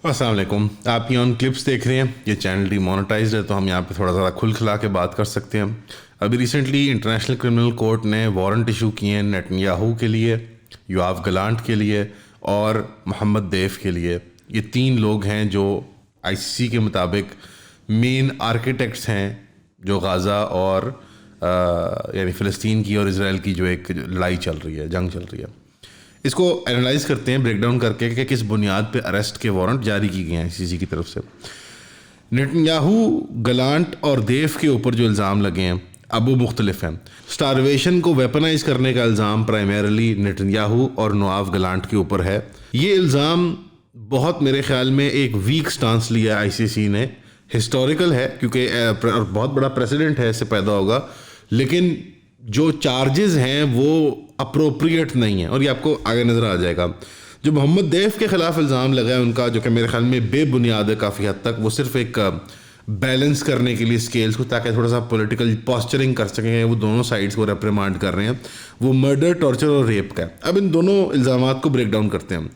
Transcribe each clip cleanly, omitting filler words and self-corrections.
السلام علیکم. آپ یہ آن کلپس دیکھ رہے ہیں. یہ چینل ڈی مونیٹائزڈ ہے تو ہم یہاں پہ تھوڑا ذرا کھل کھلا کے بات کر سکتے ہیں. ابھی ریسنٹلی انٹرنیشنل کرمنل کورٹ نے وارنٹ ایشو کیے ہیں نیتن یاہو کے لیے, یوآف گلانٹ کے لیے اور محمد دیف کے لیے. یہ تین لوگ ہیں جو آئی سی سی کے مطابق مین آرکیٹیکٹس ہیں جو غازہ اور یعنی فلسطین کی اور اسرائیل کی جو ایک لڑائی چل رہی ہے, جنگ چل رہی ہے. اس کو اینالائز کرتے ہیں بریک ڈاؤن کر کے کہ کس بنیاد پہ اریسٹ کے وارنٹ جاری کی گئے ہیں آئی سی سی کی طرف سے. نیتن یاہو, گلانٹ اور دیف کے اوپر جو الزام لگے ہیں اب وہ مختلف ہیں. سٹارویشن کو ویپنائز کرنے کا الزام پرائمرلی نیتن یاہو اور یوآف گلانٹ کے اوپر ہے. یہ الزام بہت میرے خیال میں ایک ویک سٹانس لیا آئی سی سی نے. ہسٹوریکل ہے کیونکہ بہت بڑا پریسیڈنٹ ہے, اس سے پیدا ہوگا, لیکن جو چارجز ہیں وہ اپروپریٹ نہیں ہیں اور یہ آپ کو آگے نظر آ جائے گا. جو محمد دیف کے خلاف الزام لگا ہے ان کا, جو کہ میرے خیال میں بے بنیاد ہے کافی حد تک, وہ صرف ایک بیلنس کرنے کے لیے اسکیلس کو, تاکہ تھوڑا سا پولیٹیکل پاسچرنگ کر سکیں, وہ دونوں سائڈس کو ریپریمانڈ کر رہے ہیں, وہ مرڈر, ٹارچر اور ریپ کا ہے. اب ان دونوں الزامات کو بریک ڈاؤن کرتے ہیں.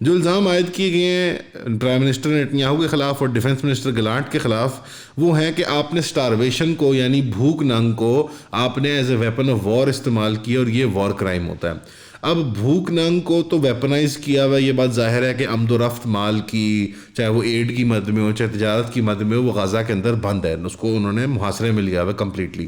جو الزام عائد کیے گئے ہیں پرائم منسٹر نیتن یاہو کے خلاف اور ڈیفنس منسٹر گلانٹ کے خلاف, وہ ہیں کہ آپ نے سٹارویشن کو یعنی بھوک ننگ کو آپ نے as a weapon of war استعمال کیا اور یہ وار کرائم ہوتا ہے. اب بھوک ننگ کو تو ویپنائز کیا ہوا, یہ بات ظاہر ہے کہ آمد و رفت مال کی, چاہے وہ ایڈ کی مد میں ہو چاہے تجارت کی مد میں ہو, وہ غزہ کے اندر بند ہے, اس کو انہوں نے محاصرے میں لیا ہوا کمپلیٹلی.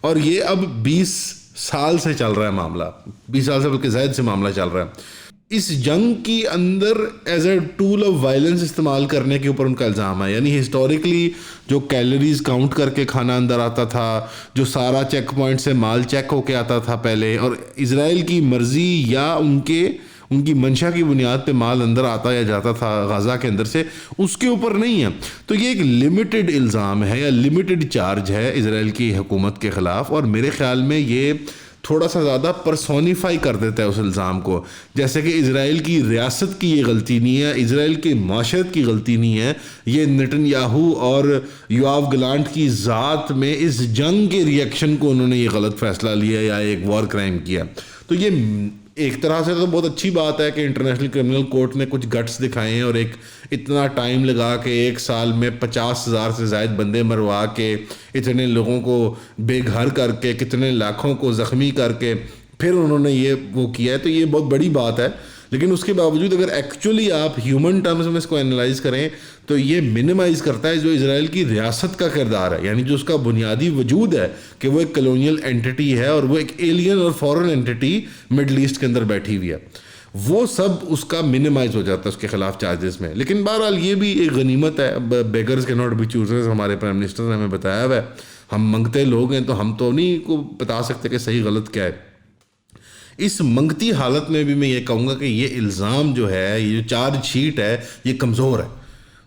اور یہ اب 20 سال سے چل رہا ہے معاملہ, 20 سال سے بلکہ زائد سے معاملہ چل رہا ہے. اس جنگ کی اندر as a tool of violence استعمال کرنے کے اوپر ان کا الزام ہے. یعنی ہسٹوریکلی جو کیلوریز کاؤنٹ کر کے کھانا اندر آتا تھا, جو سارا چیک پوائنٹ سے مال چیک ہو کے آتا تھا پہلے, اور اسرائیل کی مرضی یا ان کی منشا کی بنیاد پہ مال اندر آتا یا جاتا تھا غزہ کے اندر سے, اس کے اوپر نہیں ہے. تو یہ ایک لمیٹڈ الزام ہے یا لمیٹڈ چارج ہے اسرائیل کی حکومت کے خلاف, اور میرے خیال میں یہ تھوڑا سا زیادہ پرسونیفائی کر دیتا ہے اس الزام کو, جیسے کہ اسرائیل کی ریاست کی یہ غلطی نہیں ہے, اسرائیل کی معاشرت کی غلطی نہیں ہے, یہ نیتن یاہو اور یوآف گلانٹ کی ذات میں اس جنگ کے ریئیکشن کو انہوں نے یہ غلط فیصلہ لیا یا ایک وار کرائم کیا. تو یہ ایک طرح سے تو بہت اچھی بات ہے کہ انٹرنیشنل کرمنل کورٹ نے کچھ گٹس دکھائے ہیں اور ایک اتنا ٹائم لگا کے 1 سال میں 50,000 سے زائد بندے مروا کے, اتنے لوگوں کو بے گھر کر کے, کتنے لاکھوں کو زخمی کر کے پھر انہوں نے یہ وہ کیا ہے. تو یہ بہت بڑی بات ہے, لیکن اس کے باوجود اگر ایکچولی آپ ہیومن ٹرمز میں اس کو انالائز کریں تو یہ منیمائز کرتا ہے جو اسرائیل کی ریاست کا کردار ہے, یعنی جو اس کا بنیادی وجود ہے کہ وہ ایک کلونیل اینٹی ہے اور وہ ایک ایلین اور فورن اینٹی مڈل ایسٹ کے اندر بیٹھی ہوئی ہے, وہ سب اس کا منیمائز ہو جاتا ہے اس کے خلاف چارجز میں. لیکن بہرحال یہ بھی ایک غنیمت ہے. بیگرز کے ناٹ بی چوزرز ہمارے پرائم منسٹر نے ہمیں بتایا ہوا ہے. ہم منگتے لوگ ہیں تو ہم تو نہیں کو بتا سکتے کہ صحیح غلط کیا ہے. اس منگتی حالت میں بھی میں یہ کہوں گا کہ یہ الزام جو ہے, یہ جو چارج شیٹ ہے, یہ کمزور ہے.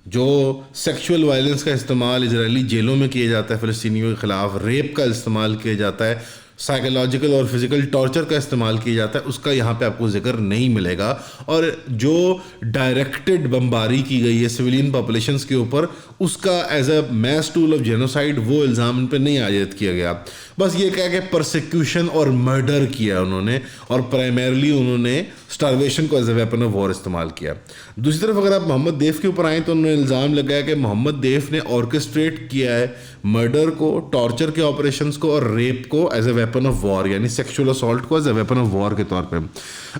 جو سیکشول وائلنس کا استعمال اسرائیلی جیلوں میں کیا جاتا ہے فلسطینیوں کے خلاف, ریپ کا استعمال کیا جاتا ہے, سائیکولوجیکل اور فزیکل ٹارچر کا استعمال کیا جاتا ہے, اس کا یہاں پہ آپ کو ذکر نہیں ملے گا. اور جو ڈائریکٹڈ بمباری کی گئی ہے سویلین پاپولیشنز کے اوپر, اس کا as a mass tool of genocide وہ الزام ان پہ نہیں عائد کیا گیا. بس یہ کہا کہ پرسیکیوشن اور مرڈر کیا انہوں نے, اور پرائمرلی انہوں نے سٹارویشن کو as a weapon of war استعمال کیا. دوسری طرف اگر آپ محمد دیف کے اوپر آئیں تو انہوں نے الزام لگایا کہ محمد دیف نے آرکسٹریٹ کیا ہے مرڈر کو, ٹارچر کے آپریشنز کو اور ریپ کو as a weapon of war, یعنی سیکشول اسالٹ کو as a weapon of war کے طور پہ.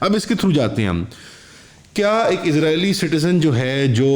اب اس کے تھرو جاتے ہیں ہم. کیا ایک اسرائیلی سٹیزن جو ہے, جو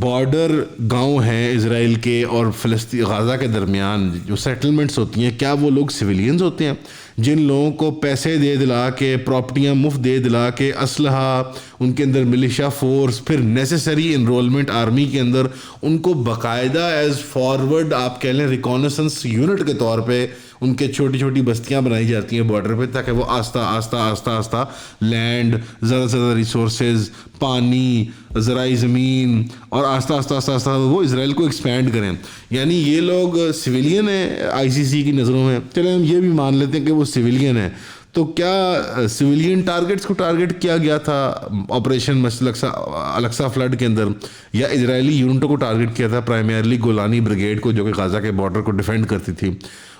بارڈر گاؤں ہیں اسرائیل کے اور فلسطین غزہ کے درمیان جو سیٹلمنٹس ہوتی ہیں, کیا وہ لوگ سویلینز ہوتے ہیں جن لوگوں کو پیسے دے دلا کے, پراپرٹیاں مفت دے دلا کے, اسلحہ, ان کے اندر ملیشیا فورس, پھر نیسیسری انرولمنٹ آرمی کے اندر, ان کو باقاعدہ ایز فارورڈ آپ کہہ لیں ریکانیسنس یونٹ کے طور پہ ان کے چھوٹی چھوٹی بستیاں بنائی جاتی ہیں بارڈر پہ, تاکہ وہ آہستہ لینڈ, زیادہ سے زیادہ ریسورسز, پانی, زرعی زمین, اور آہستہ وہ اسرائیل کو ایکسپینڈ کریں. یعنی یہ لوگ سویلین ہیں آئی سی سی کی نظروں میں. چلیں ہم یہ بھی مان لیتے ہیں کہ وہ سویلین ہیں, تو کیا سویلین ٹارگیٹس کو ٹارگیٹ کیا گیا تھا آپریشن الاقصی فلڈ کے اندر، یا اسرائیلی یونٹوں کو ٹارگیٹ کیا تھا، پرائمرلی گولانی بریگیڈ کو جو کہ غزہ کے بارڈر کو ڈیفینڈ کرتی تھی؟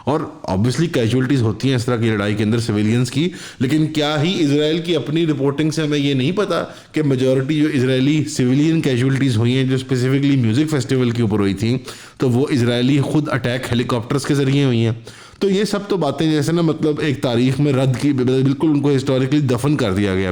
اور آبویسلی کیجولٹیز ہوتی ہیں اس طرح کی لڑائی کے اندر سویلینز کی، لیکن کیا ہی اسرائیل کی اپنی رپورٹنگ سے ہمیں یہ نہیں پتا کہ میجورٹی جو اسرائیلی سویلین کیجولٹیز ہوئی ہیں جو اسپیسیفکلی میوزک فیسٹیول کے اوپر ہوئی تھیں، تو وہ اسرائیلی خود اٹیک ہیلی کاپٹرس کے ذریعے ہوئی ہیں؟ تو یہ سب تو باتیں جیسے نا مطلب ایک تاریخ میں رد کی، بالکل ان کو ہسٹوریکلی دفن کر دیا گیا،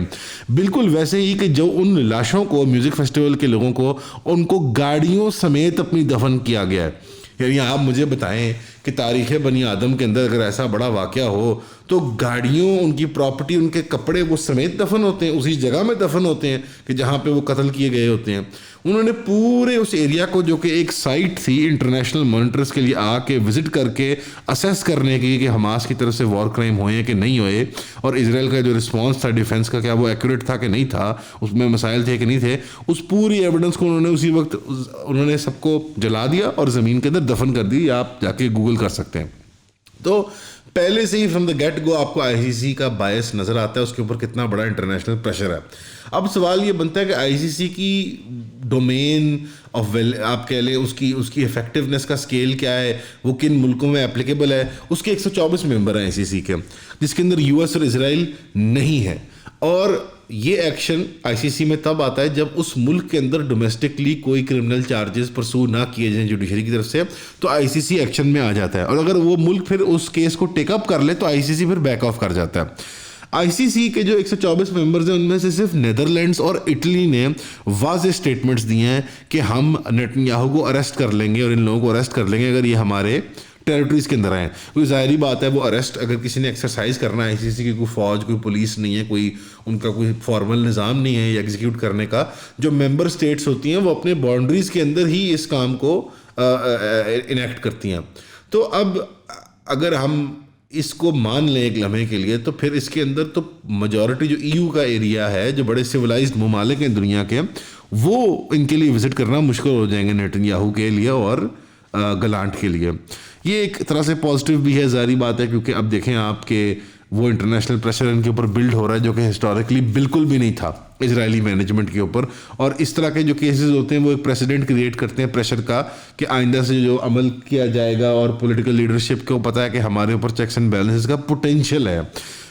بالکل ویسے ہی کہ جو ان لاشوں کو میوزک فیسٹیول کے لوگوں کو ان کو گاڑیوں سمیت اپنی دفن کیا گیا ہے۔ یعنی آپ مجھے بتائیں کہ تاریخ بنی آدم کے اندر اگر ایسا بڑا واقعہ ہو تو گاڑیوں، ان کی پراپرٹی، ان کے کپڑے وہ سمیت دفن ہوتے ہیں، اسی جگہ میں دفن ہوتے ہیں کہ جہاں پہ وہ قتل کیے گئے ہوتے ہیں۔ انہوں نے پورے اس ایریا کو جو کہ ایک سائٹ تھی انٹرنیشنل مانیٹرز کے لیے آ کے وزٹ کر کے اسیس کرنے کی کہ حماس کی طرف سے وار کرائم ہوئے ہیں کہ نہیں ہوئے، اور اسرائیل کا جو رسپانس تھا ڈیفینس کا کیا وہ ایکوریٹ تھا کہ نہیں تھا، اس میں مسائل تھے کہ نہیں تھے، اس پوری ایویڈنس کو انہوں نے اسی وقت انہوں نے سب کو جلا دیا اور زمین کے اندر دفن کر دی۔ آپ جا کے گوگل کر سکتے ہیں۔ تو پہلے سے ہی فرام دا گیٹ گو آپ کو آئی سی سی کا باعث نظر آتا ہے، اس کے اوپر کتنا بڑا انٹرنیشنل پریشر ہے۔ اب سوال یہ بنتا ہے کہ آئی سی سی کی ڈومین آف آپ کہہ لیں اس کی افیکٹونیس کا اسکیل کیا ہے، وہ کن ملکوں میں اپلیکیبل ہے۔ اس کے 124 ممبر ہیں آئی سی سی کے، جس کے اندر یو ایس اور اسرائیل نہیں ہے، اور یہ ایکشن آئی سی سی میں تب آتا ہے جب اس ملک کے اندر ڈومیسٹکلی کوئی کرمنل چارجز پرسو نہ کیے جائیں جوڈیشری کی طرف سے، تو آئی سی سی ایکشن میں آ جاتا ہے، اور اگر وہ ملک پھر اس کیس کو ٹیک اپ کر لے تو آئی سی سی پھر بیک آف کر جاتا ہے۔ آئی سی سی کے جو 124 ممبرز ہیں ان میں سے صرف نیدرلینڈز اور اٹلی نے واضح اسٹیٹمنٹس دیے ہیں کہ ہم نیتن یاہو کو اریسٹ کر لیں گے اور ان لوگوں کو اریسٹ کر لیں گے اگر یہ ہمارے ٹیریٹریز کے اندر آئیں۔ کوئی ظاہری بات ہے وہ اریسٹ اگر کسی نے ایکسرسائز کرنا ہے، آئی سی سی کی کوئی فوج، کوئی پولیس نہیں ہے، کوئی ان کا کوئی فارمل نظام نہیں ہے یا ایگزیکیوٹ کرنے کا، جو ممبر اسٹیٹس ہوتی ہیں وہ اپنے باؤنڈریز کے اندر ہی اس کام کو انیکٹ کرتی ہیں۔ تو اب اگر ہم اس کو مان لیں ایک لمحے کے لیے تو پھر اس کے اندر تو میجورٹی جو ای یو کا ایریا ہے، جو بڑے سویلائزڈ ممالک ہیں دنیا کے، وہ ان کے لیے وزٹ کرنا مشکل ہو جائیں گے نیتن یاہو کے لیے اور گلانٹ کے لیے۔ یہ ایک طرح سے پازیٹیو بھی ہے، ظاہری بات ہے، کیونکہ اب دیکھیں آپ کہ وہ انٹرنیشنل پریشر ان کے اوپر بلڈ ہو رہا ہے جو کہ ہسٹوریکلی بالکل بھی نہیں تھا اسرائیلی مینجمنٹ کے اوپر، اور اس طرح کے جو کیسز ہوتے ہیں وہ ایک پریسیڈنٹ کریٹ کرتے ہیں پریشر کا کہ آئندہ سے جو عمل کیا جائے گا، اور پولیٹیکل لیڈرشپ کو پتہ ہے کہ ہمارے اوپر چیکس اینڈ بیلنسز کا پوٹینشیل ہے،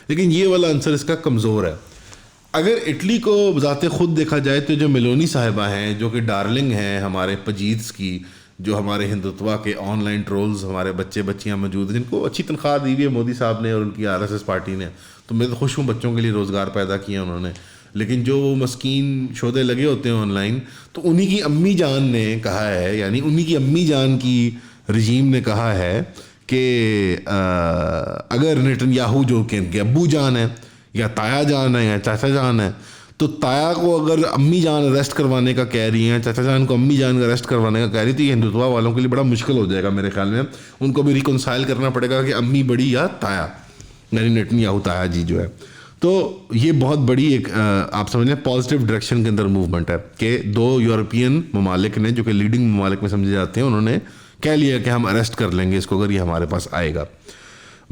لیکن یہ والا عنصر اس کا کمزور ہے۔ اگر اٹلی کو بذات خود دیکھا جائے تو جو میلونی صاحبہ ہیں، جو کہ ڈارلنگ ہیں ہمارے پجیتس کی، جو ہمارے ہندوتوا کے آن لائن ٹرولز، ہمارے بچے بچیاں موجود ہیں جن کو اچھی تنخواہ دی ہوئی ہے مودی صاحب نے اور ان کی آر ایس ایس پارٹی نے، تو میں تو خوش ہوں، بچوں کے لیے روزگار پیدا کیا انہوں نے، لیکن جو وہ مسکین شودے لگے ہوتے ہیں آن لائن، تو انہی کی امی جان نے کہا ہے، یعنی انہی کی امی جان کی رجیم نے کہا ہے کہ اگر نیتن یاہو جو کہ ان کے ابو جان ہے یا تایا جان ہے یا چاچا جان ہے، تو تایا کو اگر امی جان اریسٹ کروانے کا کہہ رہی ہیں، چاچا جان کو امی جان کا اریسٹ کروانے کا کہہ رہی تھی، یہ ہندوتوا والوں کے لیے بڑا مشکل ہو جائے گا میرے خیال میں۔ ان کو بھی ریکنسائل کرنا پڑے گا کہ امی بڑی یا تایا، یعنی نیتن یاہو تایا جی جو ہے۔ تو یہ بہت بڑی ایک آپ سمجھ لیں پازیٹیو ڈائریکشن کے اندر موومنٹ ہے کہ دو یورپین ممالک نے جو کہ لیڈنگ ممالک میں سمجھے جاتے ہیں، انہوں نے کہہ لیا کہ ہم اریسٹ کر لیں گے اس کو اگر یہ ہمارے پاس آئے گا۔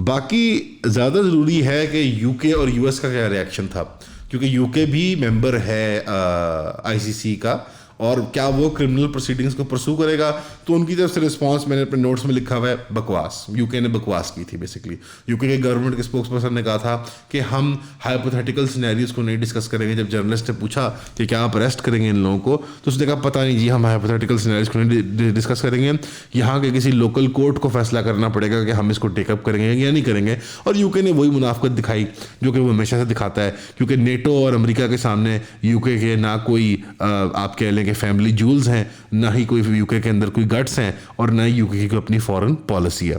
باقی زیادہ ضروری ہے کہ یو کے اور یو ایس کا کیا ریئیکشن تھا، کیونکہ یو کے بھی ممبر ہے آئی سی سی کا، اور کیا وہ کرمنل پروسیڈنگز کو پرسو کرے گا؟ تو ان کی طرف سے رسپانس میں نے اپنے نوٹس میں لکھا ہوا ہے بکواس۔ یو کے نے بکواس کی تھی بیسکلی۔ یو کے گورنمنٹ کے اسپوکس پرسن نے کہا تھا کہ ہم ہائپوتھیٹیکل سینیریوز کو نہیں ڈسکس کریں گے۔ جب جرنلسٹ نے پوچھا کہ کیا آپ اریسٹ کریں گے ان لوگوں کو، تو اس نے کہا پتہ نہیں جی، ہم ہائپوتھیٹیکل سینیریوز کو نہیں ڈسکس کریں گے، یہاں کے کسی لوکل کورٹ کو فیصلہ کرنا پڑے گا کہ ہم اس کو ٹیک اپ کریں گے یا نہیں کریں گے۔ اور یو کے نے وہی منافقت دکھائی جو کہ وہ ہمیشہ سے دکھاتا ہے، کیونکہ نیٹو اور امریکہ کے سامنے یو کے نہ کوئی آپ کہہ لیں کہ فیملی جولز ہیں، نہ ہی کوئی یو کے اندر کوئی گٹس ہیں، اور نہ ہی یو کے کی اپنی فورن پالیسی ہے۔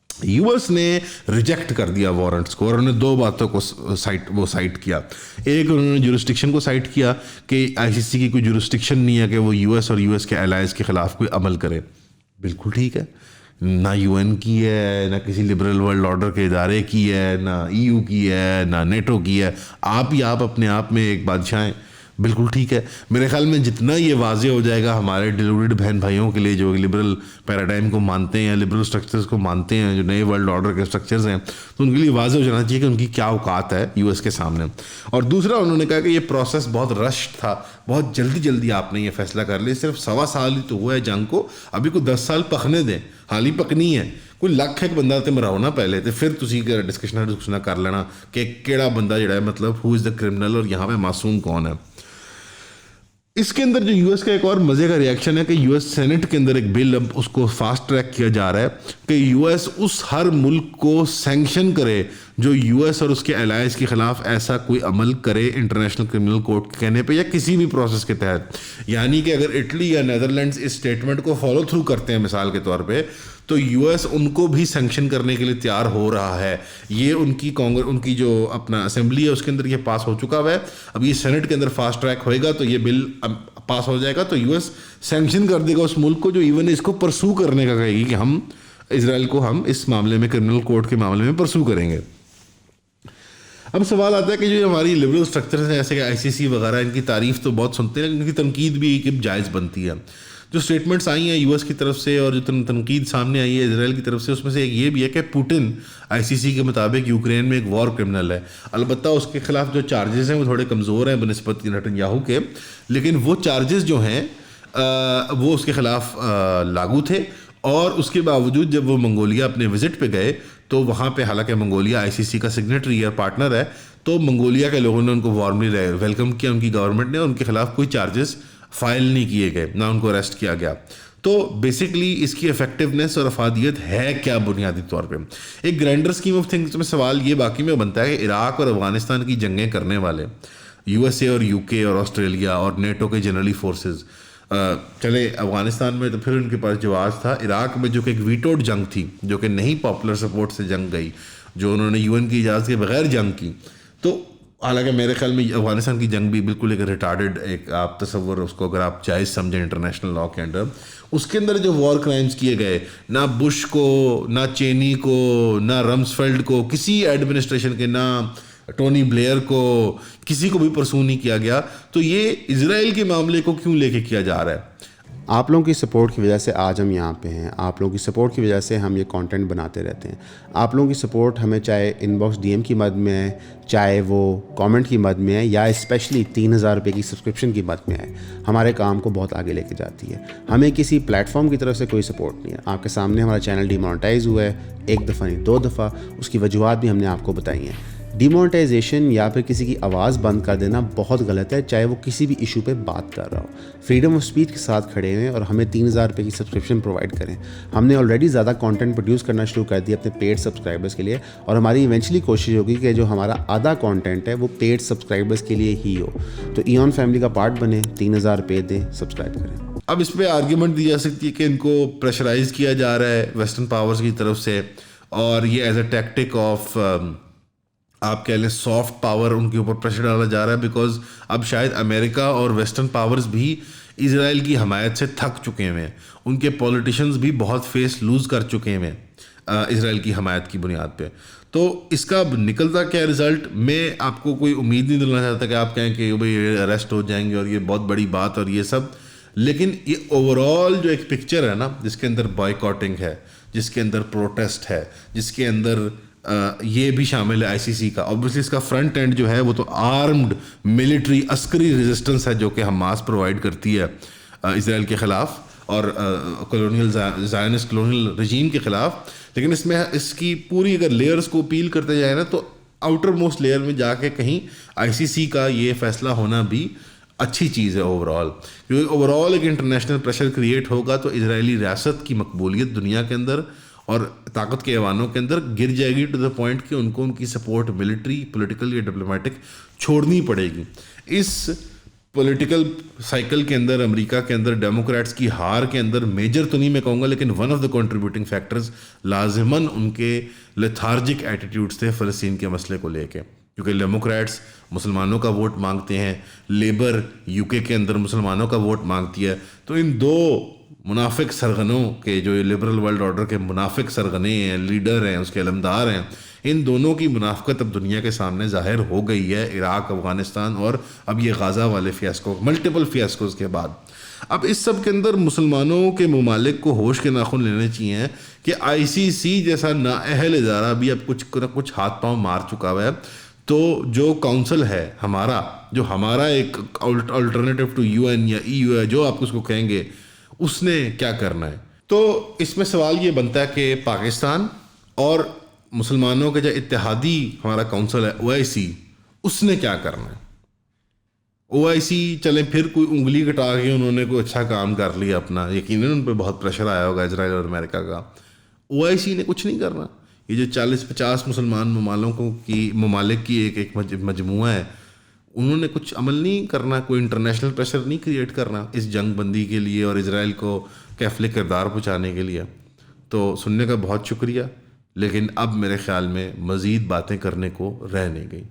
یو ایس نے ریجیکٹ کر دیا وارنٹس کو، اور انہوں نے دو باتوں کو سائٹ کیا۔ ایک انہوں نے جورسٹکشن کو سائٹ کیا کہ آئی سی سی کی کوئی جورسٹکشن نہیں ہے کہ وہ یو ایس اور یو ایس کے الائز کے خلاف کوئی عمل کرے۔ بالکل ٹھیک ہے، نہ یو این کی ہے، نہ کسی لبرل ورلڈ آرڈر کے ادارے کی ہے، نہ ای یو کی ہے، نہ نیٹو کی ہے۔ آپ ہی آپ اپنے آپ میں ایک بادشاہ ہیں۔ بالکل ٹھیک ہے. میرے خیال میں جتنا یہ واضح ہو جائے گا ہمارے ڈیلوڈیڈ بہن بھائیوں کے لیے جو لبرل پیراڈائم کو مانتے ہیں, لبرل اسٹرکچرز کو مانتے ہیں, جو نئے ورلڈ آرڈر کے اسٹرکچرز ہیں, تو ان کے لیے واضح ہو جانا چاہیے کہ ان کی کیا اوقات ہے یو ایس کے سامنے. اور دوسرا انہوں نے کہا کہ یہ پروسیس بہت رش تھا, بہت جلدی آپ نے یہ فیصلہ کر لیا, صرف 1.25 سال ہی تو ہوا ہے جنگ کو, ابھی کوئی 10 سال پکنے دیں, حال ہی پکنی ہے, کوئی لکھ ایک بندہ تے مراؤ نا پہلے تے پھر تسی ڈسکشن کر لینا کہ کیڑا بندہ جڑا ہے مطلب ہو از دا کرمنل اور یہاں پہ معصوم کون ہے. اس کے اندر جو یو ایس کا ایک اور مزے کا ریئیکشن ہے کہ یو ایس سینٹ کے اندر ایک بل اب اس کو فاسٹ ٹریک کیا جا رہا ہے کہ یو ایس اس ہر ملک کو سینکشن کرے جو یو ایس اور اس کے الائز کے خلاف ایسا کوئی عمل کرے انٹرنیشنل کرمنل کورٹ کے کہنے پہ یا کسی بھی پروسیس کے تحت. یعنی کہ اگر اٹلی یا نیدرلینڈز اس اسٹیٹمنٹ کو فالو تھرو کرتے ہیں مثال کے طور پہ, تو یو ایس ان کو بھی سینکشن کرنے کے لیے تیار ہو رہا ہے. یہ ان کی جو اپنا اسمبلی ہے اس کے اندر یہ پاس ہو چکا ہوا ہے. اب یہ سینٹ کے اندر فاسٹ ٹریک ہوئے گا تو یہ بل پاس ہو جائے گا, تو یو ایس سینکشن کر دے گا اس ملک کو جو ایون اس کو پرسو کرنے کا کہے گی کہ ہم اسرائیل کو ہم اس معاملے میں کرمنل کورٹ کے معاملے میں پرسو کریں گے. اب سوال آتا ہے کہ جو ہماری لبرل اسٹرکچرز ہیں جیسے کہ ICC وغیرہ, ان کی تعریف تو بہت سنتے ہیں لیکن ان کی تنقید بھی ایک جائز بنتی ہے. جو اسٹیٹمنٹس آئی ہیں یو ایس کی طرف سے اور جو تنقید سامنے آئی ہے اسرائیل کی طرف سے, اس میں سے ایک یہ بھی ہے کہ پوٹن ICC کے مطابق یوکرین میں ایک وار کرمنل ہے. البتہ اس کے خلاف جو چارجز ہیں وہ تھوڑے کمزور ہیں بنسبت نیتنیاہو کے, لیکن وہ چارجز جو ہیں وہ اس کے خلاف لاگو تھے. اور اس کے باوجود جب وہ منگولیا اپنے وزٹ پہ گئے تو وہاں پہ حالانکہ منگولیا ICC کا سگنیٹری یا پارٹنر ہے, تو منگولیا کے لوگوں نے ان کو وارملی ویلکم کیا, ان کی گورنمنٹ نے, ان کے خلاف کوئی چارجز فائل نہیں کیے گئے, نہ ان کو اریسٹ کیا گیا. تو بیسکلی اس کی افیکٹونیس اور افادیت ہے کیا بنیادی طور پہ. ایک گرینڈر اسکیم آف تھنگس میں سوال یہ باقی میں بنتا ہے کہ عراق اور افغانستان کی جنگیں کرنے والے USA اور UK اور آسٹریلیا اور نیٹو کے جنرلی فورسز, چلے افغانستان میں تو پھر ان کے پاس جواز تھا, عراق میں جو کہ ایک ویٹوڈ جنگ تھی جو کہ نہیں پاپولر سپورٹ سے جنگ گئی, جو انہوں نے UN کی اجازت کے بغیر جنگ کی. تو حالانکہ میرے خیال میں افغانستان کی جنگ بھی بالکل ایک ریٹارڈڈ ایک آپ تصور اس کو اگر آپ جائز سمجھیں انٹرنیشنل لا کے انڈر, اس کے اندر جو وار کرائمز کیے گئے, نہ بش کو, نہ چینی کو, نہ رمسفیلڈ کو, کسی ایڈمنسٹریشن کے, نہ ٹونی بلیئر کو, کسی کو بھی پرسو نہیں کیا گیا. تو یہ اسرائیل کے معاملے کو کیوں لے کے کیا جا رہا ہے؟ آپ لوگوں کی سپورٹ کی وجہ سے آج ہم یہاں پہ ہیں. آپ لوگوں کی سپورٹ کی وجہ سے ہم یہ کانٹینٹ بناتے رہتے ہیں. آپ لوگوں کی سپورٹ ہمیں چاہے ان باکس DM کی مد میں ہے, چاہے وہ کامنٹ کی مد میں ہے, یا اسپیشلی 3,000 روپے کی سبسکرپشن کی مد میں ہے, ہمارے کام کو بہت آگے لے کے جاتی ہے. ہمیں کسی پلیٹ فارم کی طرف سے کوئی سپورٹ نہیں ہے. آپ کے سامنے ہمارا چینل ڈیمونیٹائز ہوا ہے, ایک دفعہ نہیں 2 دفعہ. اس کی وجوہات بھی ہم نے آپ کو بتائی ہیں. ڈیمونیٹائزیشن یا پھر کسی کی آواز بند کر دینا بہت غلط ہے, چاہے وہ کسی بھی ایشو پہ بات کر رہا ہو. فریڈم آف اسپیچ کے ساتھ کھڑے ہوئے اور ہمیں 3,000 روپے کی سبسکرپشن پرووائڈ کریں. ہم نے آلریڈی زیادہ کانٹینٹ پروڈیوس کرنا شروع کر دیا اپنے پیڈ سبسکرائبرس کے لیے, اور ہماری ایونچولی کوشش ہوگی کہ جو ہمارا آدھا کانٹینٹ ہے وہ پیڈ سبسکرائبرس کے لیے ہی ہو. تو ایون فیملی کا پارٹ بنیں, 3,000 روپے دیں, سبسکرائب کریں. اب اس پہ آرگیومنٹ دی جا سکتی ہے کہ ان کو پریشرائز کیا جا رہا ہے ویسٹرن پاورز کی طرف سے, اور یہ ایز اے ٹیکٹک آف آپ کہہ لیں سافٹ پاور ان کے اوپر پریشر ڈالا جا رہا ہے, بیکاز اب شاید امریکہ اور ویسٹرن پاورز بھی اسرائیل کی حمایت سے تھک چکے ہیں. ان کے پولیٹیشنز بھی بہت فیس لوز کر چکے ہیں اسرائیل کی حمایت کی بنیاد پہ. تو اس کا نکلتا کیا رزلٹ, میں آپ کو کوئی امید نہیں دلانا چاہتا کہ آپ کہیں کہ بھائی اریسٹ ہو جائیں گے اور یہ بہت بڑی بات اور یہ سب, لیکن یہ اوور آل جو ایک پکچر ہے نا, جس کے اندر بائیکاٹنگ ہے, جس کے اندر پروٹیسٹ ہے, جس کے اندر یہ بھی شامل ہے ICC کا. اوبویسلی اس کا فرنٹ اینڈ جو ہے وہ تو آرمڈ ملٹری عسکری ریزسٹنس ہے جو کہ حماس پرووائڈ کرتی ہے اسرائیل کے خلاف اور کولونیل زائنسٹ کولونیل رجیم کے خلاف. لیکن اس میں اس کی پوری اگر لیئرز کو اپیل کرتے جائے نا, تو آؤٹر موسٹ لیئر میں جا کے کہیں ICC کا یہ فیصلہ ہونا بھی اچھی چیز ہے اوور آل, کیونکہ اوور آل ایک انٹرنیشنل پریشر کریٹ ہوگا تو اسرائیلی ریاست کی مقبولیت دنیا کے اندر اور طاقت کے ایوانوں کے اندر گر جائے گی, ٹو دا پوائنٹ کہ ان کو ان کی سپورٹ ملٹری, پولیٹیکل یا ڈپلومیٹک چھوڑنی پڑے گی. اس پولیٹیکل سائیکل کے اندر امریکہ کے اندر ڈیموکریٹس کی ہار کے اندر میجر تو نہیں میں کہوں گا, لیکن one of the contributing factors لازماً ان کے لیتھارجک ایٹیٹیوڈس تھے فلسطین کے مسئلے کو لے کے, کیونکہ ڈیموکریٹس مسلمانوں کا ووٹ مانگتے ہیں, لیبر UK کے اندر مسلمانوں کا ووٹ مانگتی ہے. تو ان دو منافق سرغنوں کے, جو لبرل ورلڈ آرڈر کے منافق سرغنے ہیں, لیڈر ہیں, اس کے علمدار ہیں, ان دونوں کی منافقت اب دنیا کے سامنے ظاہر ہو گئی ہے، عراق، افغانستان اور اب یہ غازہ والے فیاسکو، ملٹیپل فیاسکوز کے بعد۔ اب اس سب کے اندر مسلمانوں کے ممالک کو ہوش کے ناخن لینے چاہیے کہ آئی سی سی جیسا نااہل ادارہ بھی اب کچھ ہاتھ پاؤں مار چکا ہوا ہے، تو جو کونسل ہے ہمارا، جو ہمارا ایک الٹرنیٹو ٹو یو این یا ای یو ہے، جو آپ اس کو کہیں گے، اس نے کیا کرنا ہے؟ تو اس میں سوال یہ بنتا ہے کہ پاکستان اور مسلمانوں کے جو اتحادی ہمارا کونسل ہے او آئی سی، اس نے کیا کرنا ہے؟ او آئی سی چلیں پھر کوئی انگلی کٹا کے انہوں نے کوئی اچھا کام کر لیا اپنا، یقیناً ان پہ بہت پریشر آیا ہوگا اسرائیل اور امریکہ کا۔ او آئی سی نے کچھ نہیں کرنا۔ یہ جو 40-50 مسلمان ممالک کی ایک مجموعہ ہے، انہوں نے کچھ عمل نہیں کرنا، کوئی انٹرنیشنل پریشر نہیں کریٹ کرنا اس جنگ بندی کے لیے اور اسرائیل کو کیفل کردار پہنچانے کے لیے۔ تو سننے کا بہت شکریہ، لیکن اب میرے خیال میں مزید باتیں کرنے کو رہ نہیں گئی۔